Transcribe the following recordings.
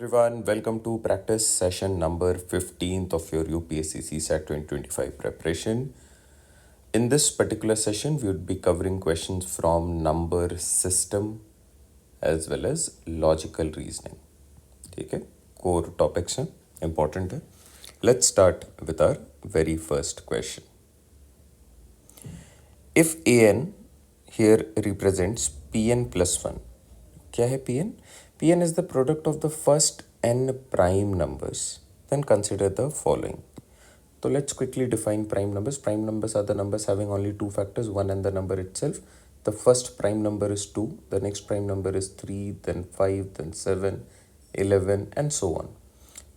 everyone, welcome to practice session number 15th of your UPSC CSAT 2025 preparation. In this particular session, we would be covering questions from number system as well as logical reasoning. ठीक है, core topics हैं, important है. Let's start with our very first question. If an here represents Pn plus 1, क्या है Pn? Pn is the product of the first n prime numbers. Then consider the following. So let's quickly define prime numbers. Prime numbers are the numbers having only two factors, 1 and the number itself. The first prime number is 2, the next prime number is 3, then 5, then 7, 11 and so on.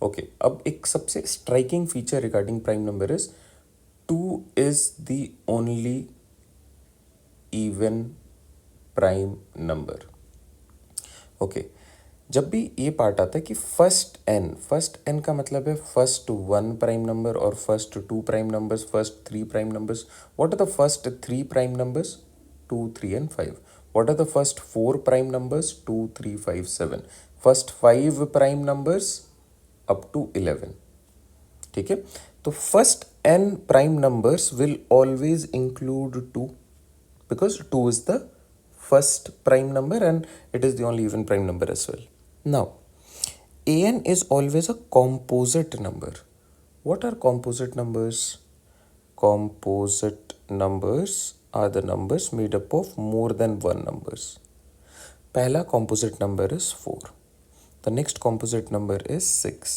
Okay, अब एक सबसे striking feature regarding prime number is 2 is the only even prime number. Okay जब भी ये part आता है कि first N का मतलब है फर्स्ट 1 प्राइम नंबर और first 2 prime numbers, first 3 prime numbers. What are the first 3 prime numbers? 2, 3 and 5. What are the first 4 prime numbers? 2, 3, 5, 7. First 5 prime numbers up to 11. ठीक है, तो first N prime numbers will always include 2 because 2 is the first prime number and it is the only even prime number as well. Now, an is always a composite number. What are composite numbers? Composite numbers are the numbers made up of more than one numbers. पहला composite number is 4. The next composite number is 6.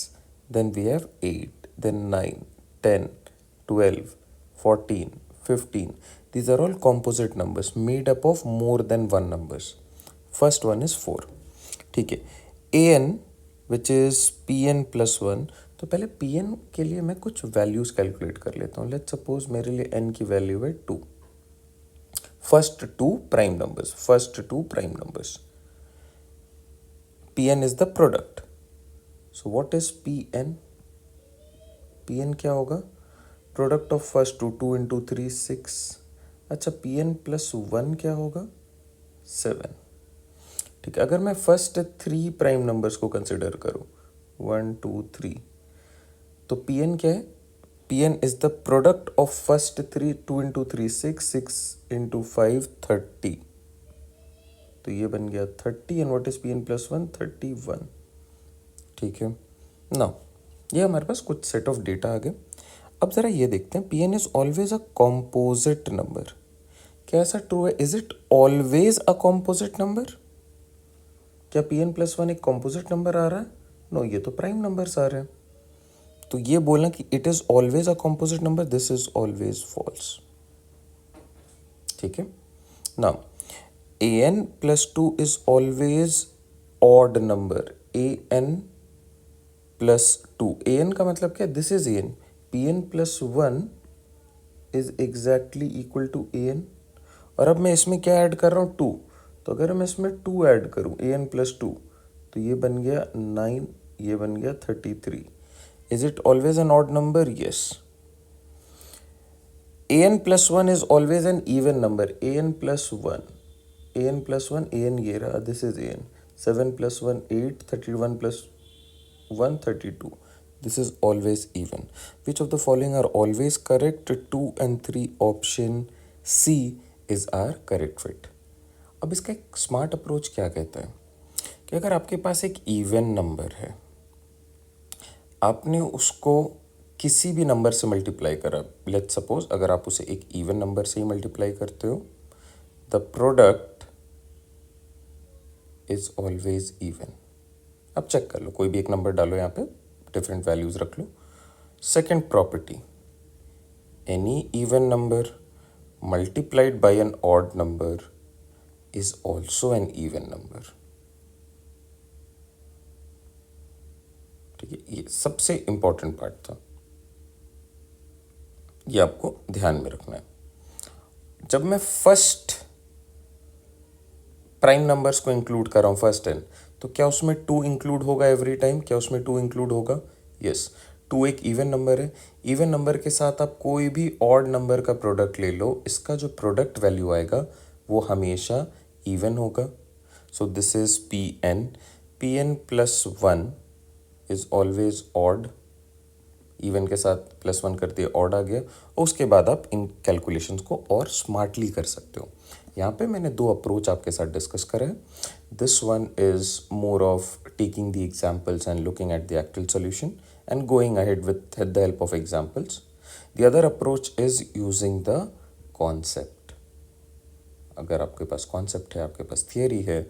Then we have 8, then 9, 10, 12, 14, 15. These are all composite numbers made up of more than one numbers. First one is 4. ठीक है, an which is pn plus 1. तो पहले pn के लिए मैं कुछ values calculate कर लेता हूँ. लेट्स सपोज मेरे लिए n की वैल्यू है 2. First 2 prime numbers. pn is the product. So what is pn? pn क्या होगा? Product of first 2 into 3 6. अच्छा, pn प्लस 1 क्या होगा? 7. ठीक है, अगर मैं फर्स्ट 3 प्राइम नंबर्स को कंसिडर करूँ 1, 2, 3, तो pn क्या है? pn is the product of first 3 2 into 3 6 6 into 5 30. तो ये बन गया 30 and what is pn plus 1? 31. ठीक है, नाउ ये हमारे पास कुछ सेट ऑफ डेटा आ गए. अब ज़रा ये देखते हैं, pn is always a composite number. क्या ऐसा ट्रू है? Is it always a composite number? क्या pn प्लस 1 एक कॉम्पोजिट नंबर आ रहा है? नो, ये तो प्राइम नंबर्स आ रहे हैं. तो ये बोलना कि it is always a composite number, this is always false. ठीक है, now an plus 2 is always odd number. an plus 2, an का मतलब क्या? This is an. pn plus 1 is exactly equal to an. और अब मैं इसमें क्या ऐड कर रहा हूँ? 2. तो अगर मैं इसमें 2 ऐड करूँ an प्लस 2, तो ये बन गया 9, ये बन गया 33. Is it always an odd number? Yes. an plus 1 is always an even number. an plus 1 an ये रहा, this is an. 7 plus 1 8, 31 plus 1 32. This is always even. Which of the following are always correct? 2 and 3 option C is our correct fit. अब इसका एक smart approach क्या कहता है कि अगर आपके पास एक इवन नंबर है, आपने उसको किसी भी नंबर से मल्टीप्लाई करा. लेट्स सपोज अगर आप उसे एक इवन नंबर से ही मल्टीप्लाई करते हो, the product is always even. अब चेक कर लो, कोई भी एक नंबर डालो, यहाँ पे डिफरेंट वैल्यूज रख लो. Second property, any even number multiplied by an odd number is also an even number. ठीक है, ये सबसे इंपॉर्टेंट पार्ट था, ये आपको ध्यान में रखना है. जब मैं फर्स्ट प्राइम नंबर्स को इंक्लूड कर रहा हूँ, फर्स्ट एन, तो क्या उसमें 2 इंक्लूड होगा एवरी टाइम? क्या उसमें 2 इंक्लूड होगा? यस. 2 एक इवन नंबर है. इवन नंबर के साथ आप कोई भी ऑड नंबर का प्रोडक्ट ले लो, इसका जो प्रोडक्ट वैल्यू आएगा वो हमेशा इवन होगा. So this is pn. pn plus 1 is always odd, even के साथ +1 कर दिए ऑड आ गया, और उसके बाद आप इन कैलकुलेशंस को और स्मार्टली कर सकते हो। यहाँ पे मैंने 2 अप्रोच आपके साथ डिस्कस करा है। This one is more of taking the examples and looking at the actual solution and going ahead with the help of examples. The other approach is using the concept. अगर आपके पास concept है, आपके पास theory है,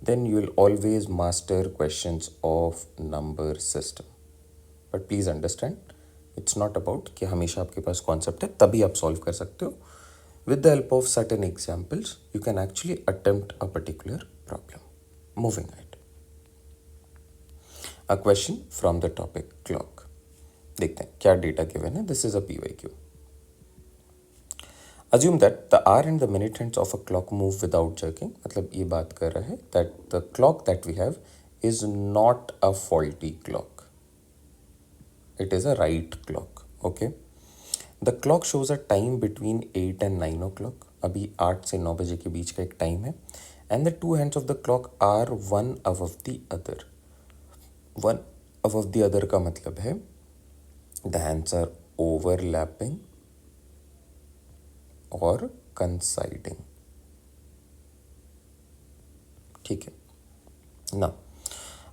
then you will always master questions of number system. But please understand, it's not about कि हमेशा आपके पास कॉन्सेप्ट है तभी आप सॉल्व कर सकते हो। With the help of certain examples you can actually attempt a particular problem. Moving at a question from the topic clock. देखते हैं क्या डेटा गिवन है। This is a PYQ। Assume that the hour and the minute hands of a clock move without jerking। मतलब ये बात कर रहा है that the clock that we have is not a faulty clock, it is a right clock। okay, the clock shows a time between 8 and 9 o'clock। अभी 8 से 9 बजे के बीच का एक टाइम है। and the two hands of the clock are one above the other। one above the other का मतलब है the hands are overlapping और coinciding। ठीक है ना।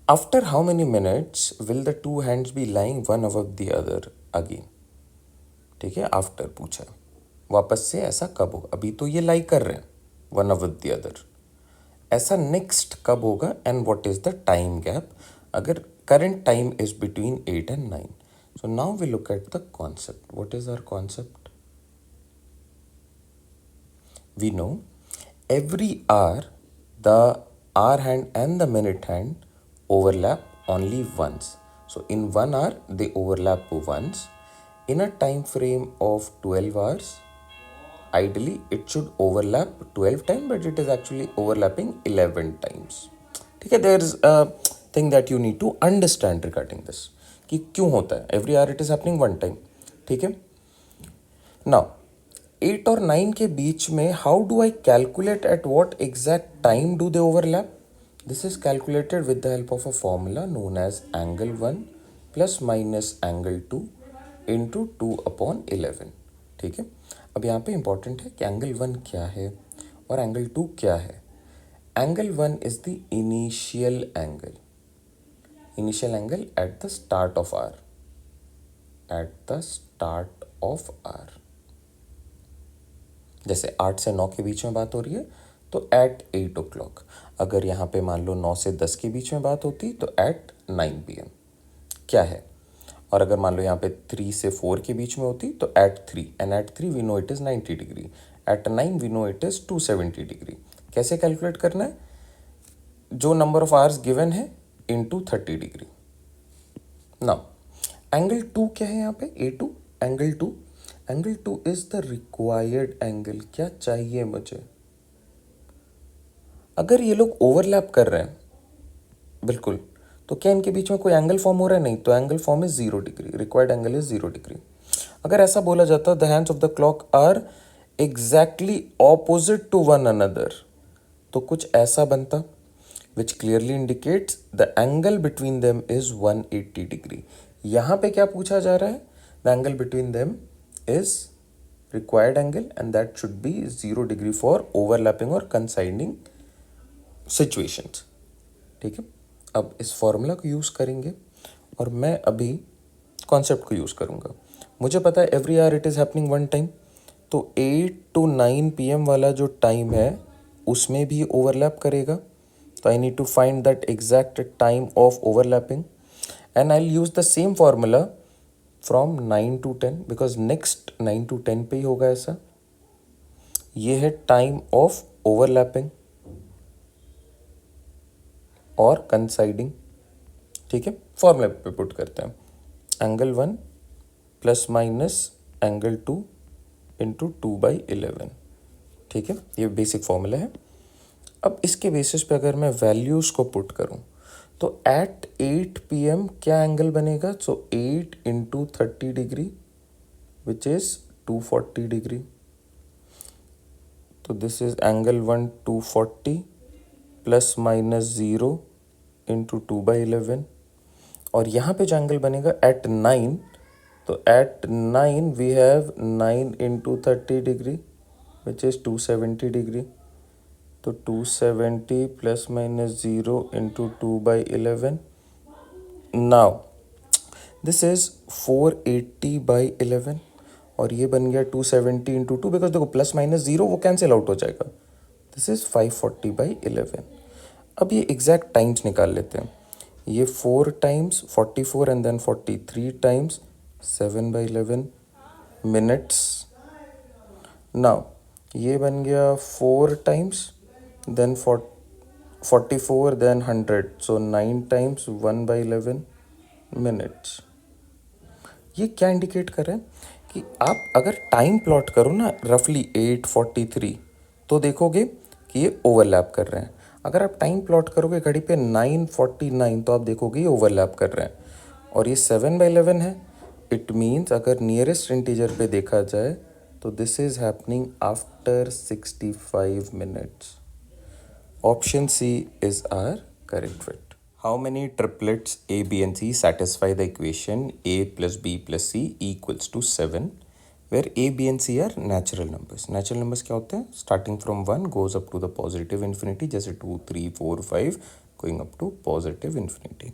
After how many minutes will the two hands B lying one above the other again. ठीक है, after पूछा, वापस से ऐसा कब होगा। अभी तो ये लाई कर रहे हैं वन अबव द अदर, ऐसा नेक्स्ट कब होगा and what is the time gap अगर current time is between 8 and 9। So now we look at the concept. What is our concept? we know every hour the hour hand and the minute hand overlap only once। so in 1 hour they overlap once। in a time frame of 12 hours ideally it should overlap 12 times, but it is actually overlapping 11 times। ठीक है, there is a thing that you need to understand regarding this कि क्यों होता है। every hour it is happening one time। ठीक है, now 8 और 9 के बीच में how do I calculate at what exact time do they overlap? This is calculated with the help of a formula known as angle 1 plus minus angle 2 into 2/11। ठीक है, अब यहाँ पे इंपॉर्टेंट है कि एंगल 1 क्या है और एंगल 2 क्या है। Angle 1 is the initial angle at the start of or, जैसे 8 से 9 के बीच में बात हो रही है तो एट 8 o'clock। अगर यहाँ पे मान लो 9 से 10 के बीच में बात होती तो एट 9 PM क्या है। और अगर मान लो यहाँ पे 3 से 4 के बीच में होती तो at 3, and at 3 we know it is 90 degree, at 9 we know it is 270 degree. कैसे कैलकुलेट करना है? जो नंबर ऑफ आवर्स गिवन है इंटू 30 डिग्री। नाउ एंगल 2 क्या है यहाँ पे? A2 angle 2 is the required angle. क्या चाहिए मुझे? अगर ये लोग ओवरलैप कर रहे हैं बिल्कुल, तो क्या इनके बीच में कोई एंगल फॉर्म हो रहा है? नहीं, तो angle form is 0 degree, required angle is 0 degree. अगर ऐसा बोला जाता the hands of the clock are exactly opposite to one another, तो कुछ ऐसा बनता which clearly indicates the angle between them is 180 degree. यहाँ पे क्या पूछा जा रहा है? The angle between them is required angle and that should be 0 degree for overlapping or coinciding situations। ठीक है, अब इस फॉर्मूला को यूज़ करेंगे और मैं अभी कॉन्सेप्ट को यूज़ करूँगा। मुझे पता है every hour it is happening one time, तो 8 to 9 PM वाला जो टाइम है उसमें भी ओवरलैप करेगा। तो I need to find that exact time of overlapping and I use the same formula from 9 to 10 because next 9 to 10 पे ही होगा ऐसा। ये है टाइम ऑफ ओवरलैपिंग और कंसाइडिंग। ठीक है, फॉर्मूला पे पुट करते हैं angle 1 plus minus angle 2 into 2/11। ठीक है, ये बेसिक फॉर्मूला है। अब इसके बेसिस पे अगर मैं वैल्यूज़ को पुट करूँ तो एट 8 PM क्या एंगल बनेगा? So 8 into 30 degree which is 240 degree. तो this is angle 1 240 plus minus 0 into 2/11। और यहाँ पे जो एंगल बनेगा एट 9, तो at 9 we have 9 into 30 degree which is 270 degree. तो 270 plus minus 0 into 2/11. Now this is 480/11 और ये बन गया 270 इंटू 2, बिकॉज देखो प्लस माइनस 0 वो कैंसिल आउट हो जाएगा. This is 540/11. अब ये एग्जैक्ट टाइम्स निकाल लेते हैं. ये 4 times 44 and then 43 times 7/11 minutes. Now ये बन गया 4 times then 44 then 100, so 9 times 1/11 minutes. ये क्या इंडिकेट कर रहे हैं कि आप अगर टाइम प्लॉट करो ना रफली 8:43, तो देखोगे कि ये ओवरलैप कर रहे हैं. अगर आप टाइम प्लॉट करोगे घड़ी पे 9:49, तो आप देखोगे ये ओवरलैप कर रहे हैं. और ये 7/11 है. इट मीन्स अगर नियरेस्ट इंटीजर पे देखा जाए तो this is happening after 65 minutes. Option C is our correct fit. How many triplets A, B and C satisfy the equation A plus B plus C equals to 7, where A, B and C are natural numbers. Natural numbers क्या होते हैं? Starting from 1 goes up to the positive infinity, जैसे 2, 3, 4, 5 going up to positive infinity.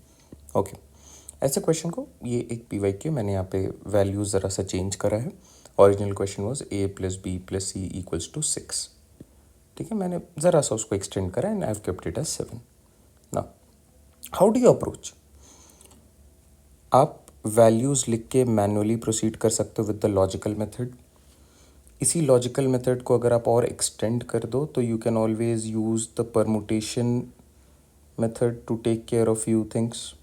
Okay. ऐसे question को, ये एक PYQ मैंने यहाँ पे वैल्यूज ज़रा सा चेंज करा है. Original question was A plus B plus C equals to 6. ठीक है, मैंने ज़रा सा उसको एक्सटेंड करा and I have kept it as 7. Now how do you approach? आप वैल्यूज़ लिख के मैनुअली प्रोसीड कर सकते हो विद द लॉजिकल मेथड. इसी लॉजिकल मेथड को अगर आप और एक्सटेंड कर दो तो you can always use the permutation method to take care of few things,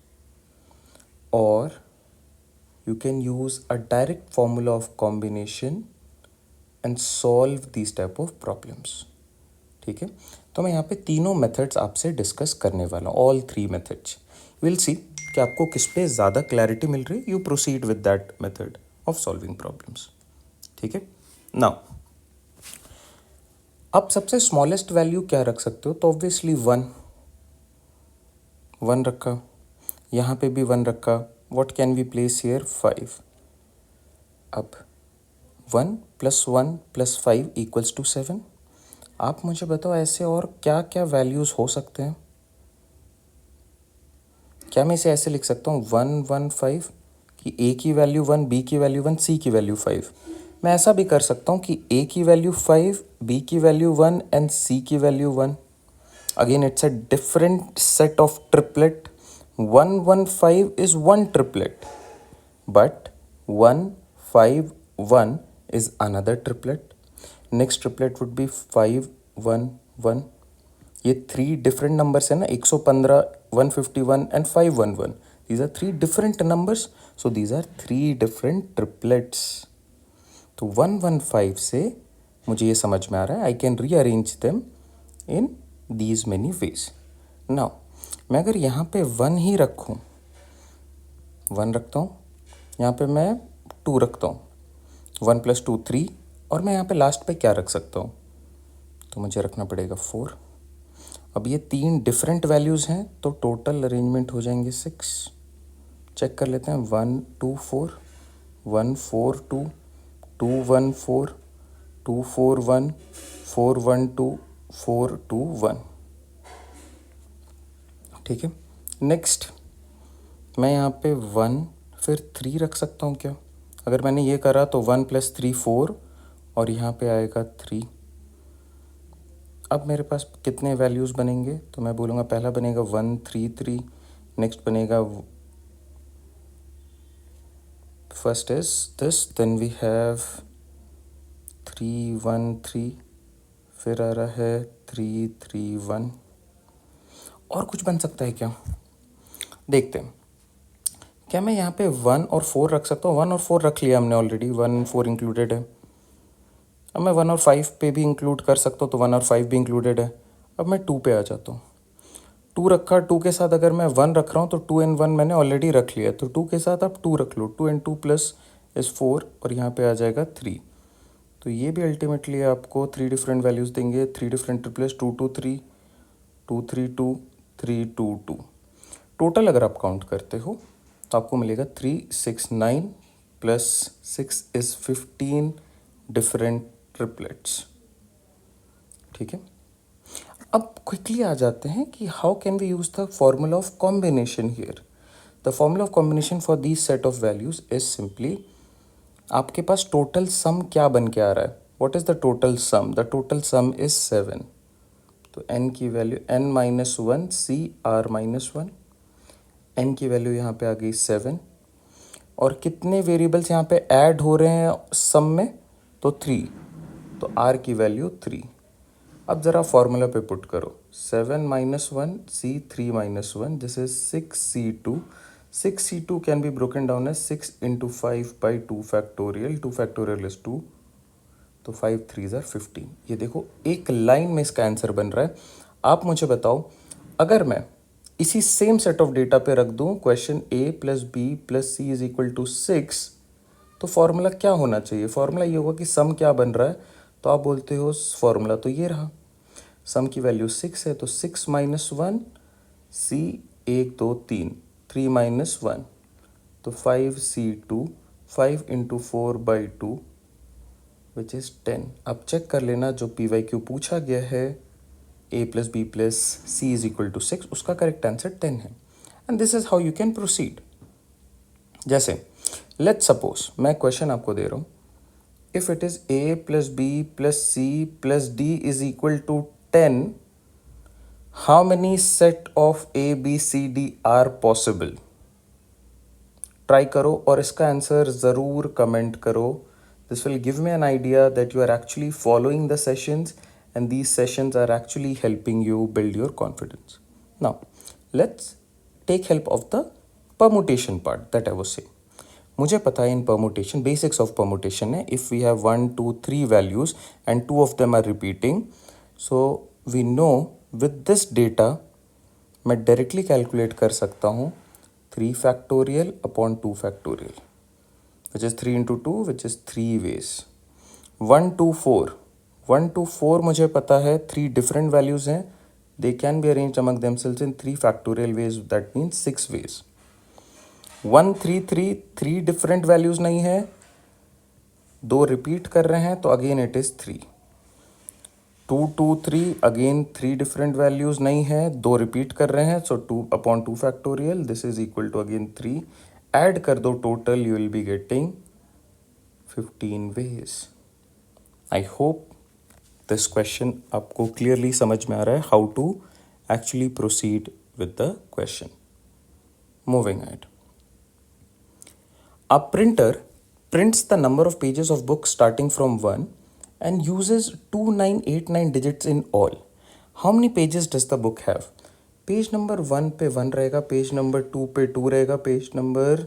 और you can use a direct formula of combination and solve these type of problems. ठीक है, तो मैं यहाँ पे तीनों मेथड्स आपसे डिस्कस करने वाला हूँ. All 3 methods. विल सी कि आपको किस पे ज़्यादा क्लैरिटी मिल रही है. You proceed with that method of solving problems. ठीक है. नाउ आप सबसे स्मॉलेस्ट वैल्यू क्या रख सकते हो? तो ऑब्वियसली 1 रखा, यहाँ पे भी 1 रखा. What can we place here? 5. अब 1 + 1 + 5 = 7. आप मुझे बताओ ऐसे और क्या क्या वैल्यूज़ हो सकते हैं? क्या मैं इसे ऐसे लिख सकता हूँ 1 1 5 कि A की वैल्यू 1, B की वैल्यू 1, C की वैल्यू 5. मैं ऐसा भी कर सकता हूँ कि A की वैल्यू 5, B की वैल्यू 1 एंड C की value 1. Again it's a different set of triplet. 1 1 5 is one triplet, but 1 5 1 is another triplet. Next triplet would be 5 1 1. ये 3 डिफरेंट नंबर्स है ना, 115, 151 and 511. These are 3 different numbers, so these are 3 different triplets. तो 115 से मुझे ये समझ में आ रहा है I can rearrange them in these many ways. Now मैं अगर यहाँ पे 1 ही रखूँ, 1 रखता हूँ, यहाँ पे मैं 2 रखता हूँ, 1 + 2 3, और मैं यहाँ पे लास्ट पे क्या रख सकता हूँ? तो मुझे रखना पड़ेगा 4. अब ये 3 डिफरेंट वैल्यूज़ हैं तो टोटल अरेंजमेंट हो जाएंगे 6. चेक कर लेते हैं. 1 2 4, 1 4 2, 2 1 4, 2 4 1, 4 1 2, 4 2 1. ठीक है. नेक्स्ट मैं यहाँ पे 1 फिर 3 रख सकता हूँ क्या? अगर मैंने ये करा तो 1 + 3 4, और यहाँ पे आएगा 3. अब मेरे पास कितने वैल्यूज़ बनेंगे? तो मैं बोलूँगा पहला बनेगा 1 3 3, नेक्स्ट बनेगा first is this, then we have 3 1 3, फिर आ रहा है 3 3 1. और कुछ बन सकता है क्या? देखते हैं. क्या मैं यहाँ पे 1 और 4 रख सकता हूँ? 1 और 4 रख लिया हमने ऑलरेडी, 1 4 इंक्लूडेड है. अब मैं 1 और 5 पे भी इंक्लूड कर सकता हूँ, तो 1 और 5 भी इंक्लूडेड है. अब मैं 2 पे आ जाता हूँ. 2 रखा, 2 के साथ अगर मैं 1 रख रहा हूँ तो 2 and 1 मैंने ऑलरेडी रख लिया, तो 2 के साथ आप 2 रख लो. 2 and 2 + 4, और यहाँ पे आ जाएगा 3. तो ये भी अल्टीमेटली आपको 3 डिफरेंट वैल्यूज़ देंगे. 3 डिफरेंट ट्रिपलेट्स, 2 2 3, 2 3 2, 3 2 2. टोटल अगर आप काउंट करते हो तो आपको मिलेगा 369 प्लस 6 इज 15 डिफरेंट ट्रिपलेट्स। ठीक है, अब क्विकली आ जाते हैं कि how can we use the formula of combination here. The formula of combination for these set of values is simply, आपके पास टोटल सम क्या बन के आ रहा है, what is the total sum, the total sum is 7। तो n की value n-1 CR-1, n की वैल्यू यहाँ पे आ गई 7, और कितने वेरिएबल्स यहाँ पे ऐड हो रहे हैं सम में, तो 3, तो r की वैल्यू 3। अब ज़रा फॉर्मूला पे पुट करो, 7-1 C3-1, this is 6C2। 6C2 can be broken down as 6 into 5 by 2 factorial, 2 factorial is 2, तो 5 3s are 15। ये देखो एक लाइन में इसका आंसर बन रहा है। आप मुझे बताओ, अगर मैं इसी सेम सेट ऑफ डेटा पे रख दूं question a plus B plus C is equal to 6, तो फॉर्मूला क्या होना चाहिए, फॉर्मूला ये होगा कि सम क्या बन रहा है, तो आप बोलते हो फॉर्मूला तो ये रहा, सम की वैल्यू 6 है तो 6-1 C 1 2 3, 3-1 तो 5C2, 5 into 4 by 2 which is 10। अब चेक कर लेना जो PYQ पूछा गया है a plus B plus C is equal to 6, उसका करेक्ट आंसर 10 है। And this is how you can proceed. जैसे लेट्स सपोज मैं क्वेश्चन आपको दे रहा हूँ, if it is a plus B plus C plus D is equal to 10, how many set of a b c d are possible. Try करो और इसका answer ज़रूर कमेंट करो। This will give me an idea that you are actually following the sessions, and these sessions are actually helping you build your confidence. Now, let's take help of the permutation part that I was saying. मुझे पता है in permutation, basics of permutation है, if we have 1, 2, 3 values and 2 of them are repeating, so we know with this data मैं directly calculate कर सकता हूँ 3 factorial upon 2 factorial. Which is 3 into 2, which is 3 ways. 1 to 4, 1 to 4 मुझे पता है 3 different values हैं, they can be arranged among themselves in 3 factorial ways, that means 6 ways. 1 3 3, 3 different values नहीं है, 2 repeat कर रहे हैं तो again it is 3. 2 2 3, again 3 different values नहीं है, 2 repeat कर रहे हैं, so 2 upon 2 factorial, this is equal to again 3. Add कर दो total, you will be getting 15 ways. I hope this question आपको क्लियरली समझ में आ रहा है how to actually proceed with the question. Moving ahead, a printer prints the number of pages of book starting from 1 and uses 2989 digits in all. How many pages does the book have? Page number 1 पे 1 रहेगा, page number 2 पे 2 रहेगा, page number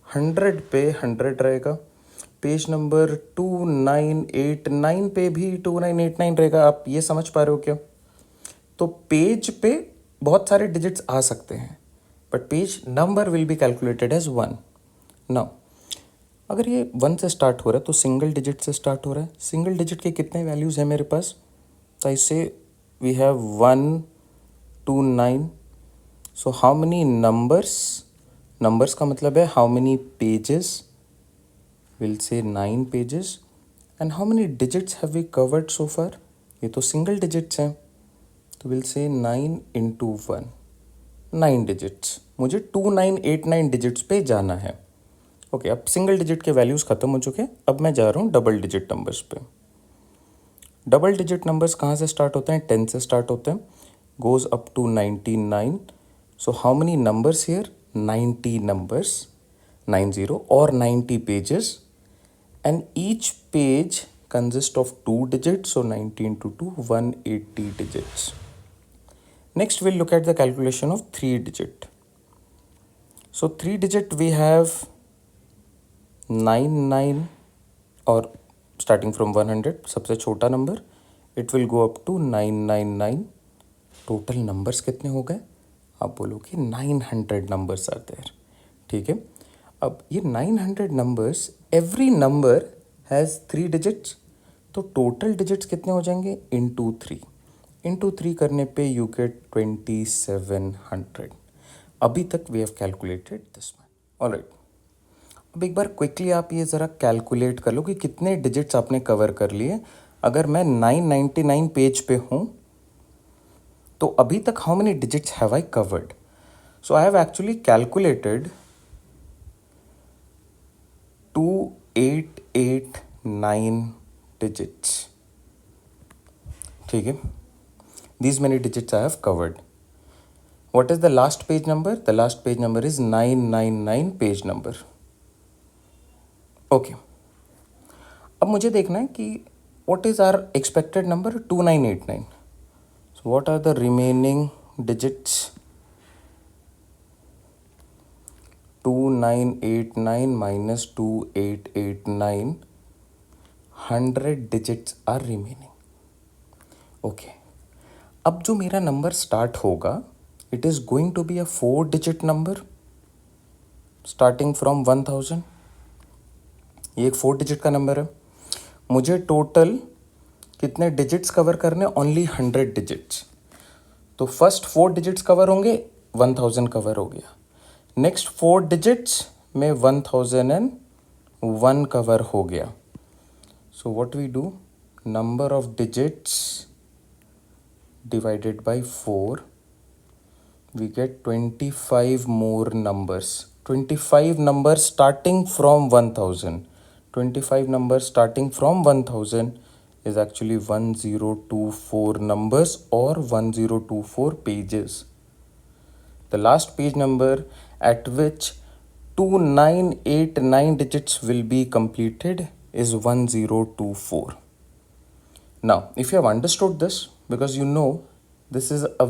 100 पे 100 रहेगा, page number 2989 पे भी 2989 रहेगा. आप ये समझ पा रहे हो क्या? तो पेज पे बहुत सारे डिजिट्स आ सकते हैं, but page number will be calculated as 1. Now अगर ये 1 से स्टार्ट हो रहा है तो सिंगल डिजिट से स्टार्ट हो रहा है. सिंगल डिजिट के कितने वैल्यूज़ हैं मेरे पास? तो इससे we have 1 to 9. So how many numbers? Numbers का मतलब है how many pages? We'll say 9 pages. And how many digits have we covered so far? ये तो single digits हैं, तो we'll say 9 into 1, 9 digits. मुझे 2989 digits पे जाना है. ओके, अब सिंगल डिजिट के वैल्यूज़ ख़त्म हो चुके हैं, अब मैं जा रहा हूँ डबल डिजिट नंबर्स पे. डबल डिजिट नंबर्स कहाँ से स्टार्ट होते हैं? 10 से स्टार्ट होते हैं, goes up to 99. So how many numbers here? 90 numbers, 90 or 90 pages, and each page consists of 2 digits, so 90 into 2, 180 digits. Next we'll look at the calculation of 3 digit. So 3 digit we have 99, or starting from 100, सबसे छोटा number, it will go up to 999. Total numbers कितने हो गए? आप बोलोगे 900 numbers are there. ठीक है, अब ये 900 numbers, every number has 3 digits, तो टोटल डिजिट्स कितने हो जाएंगे? इंटू 3. इंटू 3 करने पे यू गेट 2700. अभी तक we have calculated this one. Alright, अब एक बार क्विकली आप ये ज़रा कैलकुलेट कर लो कि कितने डिजिट्स आपने कवर कर लिए. अगर मैं 999 पेज पे हूँ तो अभी तक how many digits have I covered. So I have actually calculated 2889 digits. ठीक है, these many digits I have covered. What is the last page number? The last page number is 999 page number. Okay. अब मुझे देखना है कि what is our expected number? 2989. So what are the remaining digits? 2989 minus 2889. 100 digits are remaining. Okay. अब जो मेरा number start होगा, it is going to be a 4 digit number starting from 1000. ये एक 4 डिजिट का नंबर है. मुझे टोटल कितने डिजिट्स कवर करने? Only 100 digits. तो फर्स्ट 4 डिजिट्स कवर होंगे, 1000 कवर हो गया. नेक्स्ट 4 डिजिट्स में 1001 कवर हो गया. So what we do, number of digits divided by 4, we get 25 more numbers. 25 numbers starting from 1000. 25 numbers starting from 1000 is actually 1024 numbers or 1024 pages. The last page number at which 2989 digits will be completed is 1024. Now, if you have understood this, because you know this is a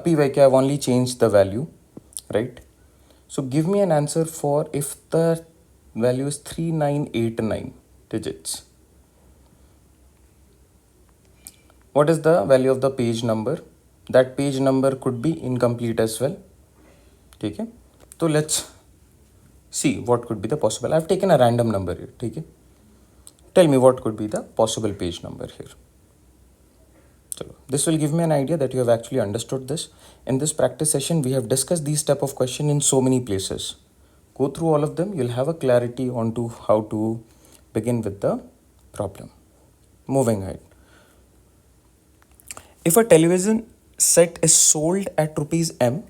PYQ, I've only changed the value, right? So give me an answer for if the value is 3989 digits. What is the value of the page number? That page number could be incomplete as well. Okay? So let's see what could be the possible. I've taken a random number here. Okay? Tell me what could be the possible page number here. This will give me an idea that you have actually understood this. In this practice session, we have discussed these type of question in so many places. Go through all of them. You'll have a clarity on to how to begin with the problem. Moving ahead. If a television set is sold at rupees M,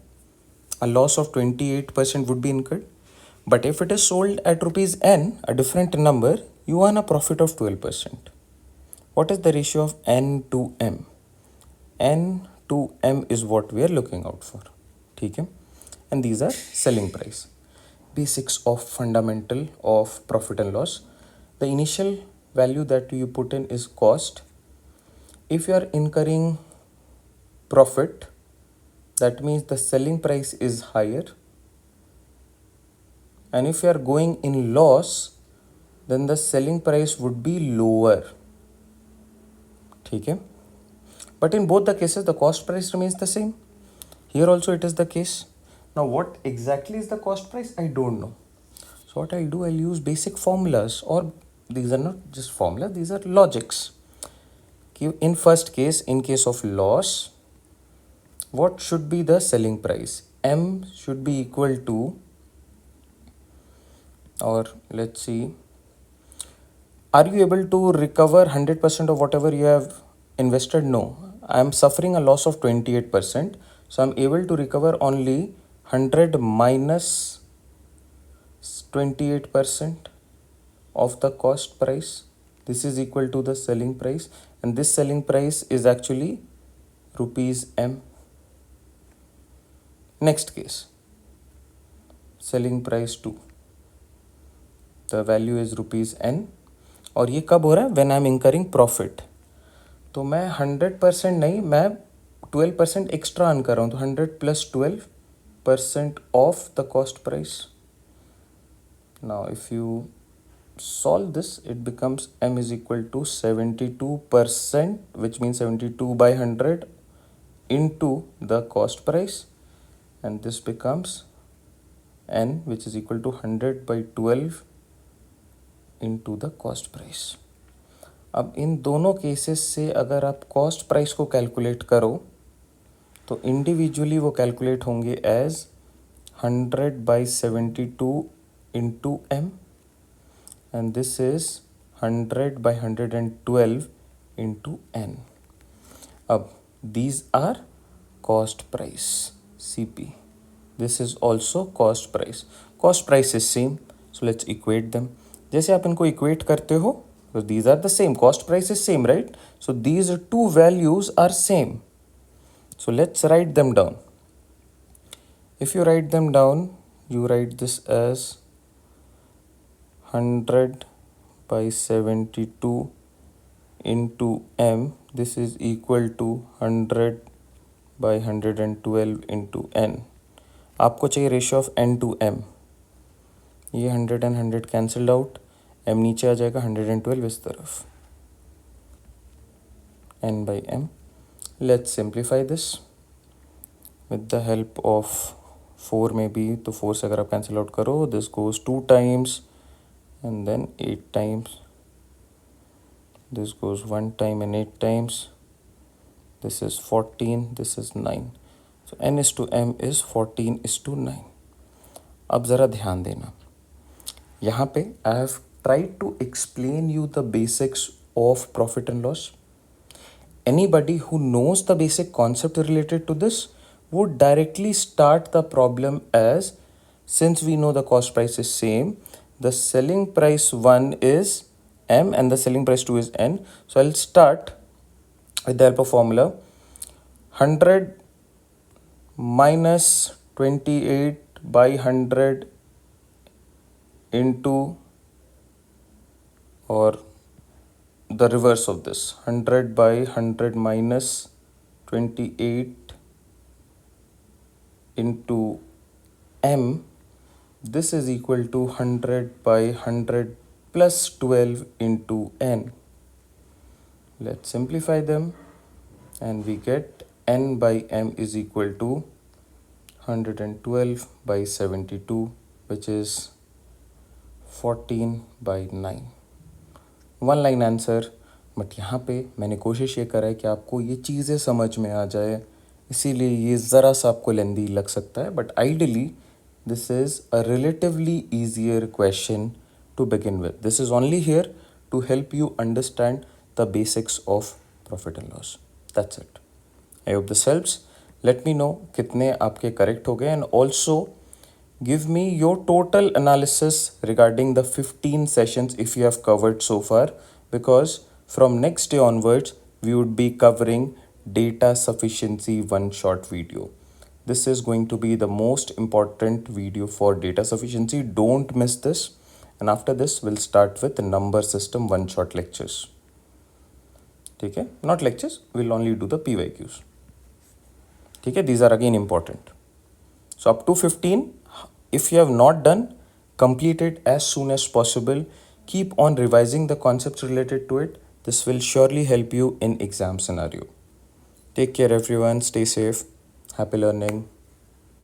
a loss of 28% would be incurred. But if it is sold at rupees N, a different number, you earn a profit of 12%. What is the ratio of N to M? N to M is what we are looking out for. Okay? And these are selling price. Basics of fundamental of profit and loss. The initial value that you put in is cost. If you are incurring profit, that means the selling price is higher. And if you are going in loss, then the selling price would be lower. Okay? But in both the cases, the cost price remains the same. Here also it is the case. Now what exactly is the cost price? I don't know. So what I'll do, I'll use basic formulas, or these are not just formulas, these are logics. In first case, in case of loss, what should be the selling price? M should be equal to, or let's see, are you able to recover 100% of whatever you have invested? No. I am suffering a loss of 28%. So I am able to recover only 100 minus 28% of the cost price. This is equal to the selling price, and this selling price is actually rupees M. Next case, selling price 2. The value is rupees N. और ये कब हो रहा है? When I am incurring profit. तो मैं 100% नहीं, मैं 12% एक्स्ट्रा अर्न कर रहा हूँ. तो 100 plus 12% of the cost price. Now if you solve this, it becomes M is equal to 72%, which means 72 by 100 into the cost price, and this becomes N, which is equal to 100 by 12 into the cost price. अब इन दोनों cases से अगर आप cost price को calculate करो तो individually वो calculate होंगे as 100 by 72 into m, and this is 100 by 112 into n. Ab these are cost price CP. This is also cost price. Cost price is same, so let's equate them. जैसे आप इनको equate करते हो, so these are the same. Cost price is same, right? So these two values are same. So let's write them down. If you write them down, you write this as 100 by 72 into m. This is equal to 100 by 112 into n. आपको चाहिए ratio of n to m. ये 100 and 100 cancelled out, m नीचे आ जाएगा, 112 इस तरफ, n by m. Let's simplify this with the help of 4 maybe. तो 4 से अगर आप कैंसिल आउट करो, this goes 2 times and then 8 times. This goes 1 time and 8 times. This is 14, this is 9. So n is to m is 14 is to 9. अब ज़रा ध्यान देना, यहाँ पे I have tried to explain you the basics of profit and loss. Anybody who knows the basic concept related to this would directly start the problem as, since we know the cost price is same, the selling price 1 is m and the selling price 2 is n. So I'll start with the help of formula. 100 minus 28 by 100 into, or the reverse of this, 100 by 100 minus 28 into m. This is equal to 100 by 100 plus 12 into n. Let's simplify them and we get n by m is equal to 112 by 72, which is 14 by 9. One line answer. But यहाँ पे मैंने कोशिश ये करा है कि आपको ये चीज़ें समझ में आ जाए, इसीलिए ये ज़रा सा आपको लेंदी लग सकता है. But ideally this is a relatively easier question to begin with. This is only here to help you understand the basics of profit and loss. That's it. I hope this helps. Let me know कितने आपके correct हो गए, and also give me your total analysis regarding the 15 sessions if you have covered so far, because from next day onwards we would be covering data sufficiency one shot video. This is going to be the most important video for data sufficiency. Don't miss this. And after this we'll start with the number system one shot lectures. Okay, not lectures, we'll only do the PYQs. Okay, these are again important. So up to 15, if you have not done, complete it as soon as possible. Keep on revising the concepts related to it. This will surely help you in exam scenario. Take care everyone, stay safe, happy learning.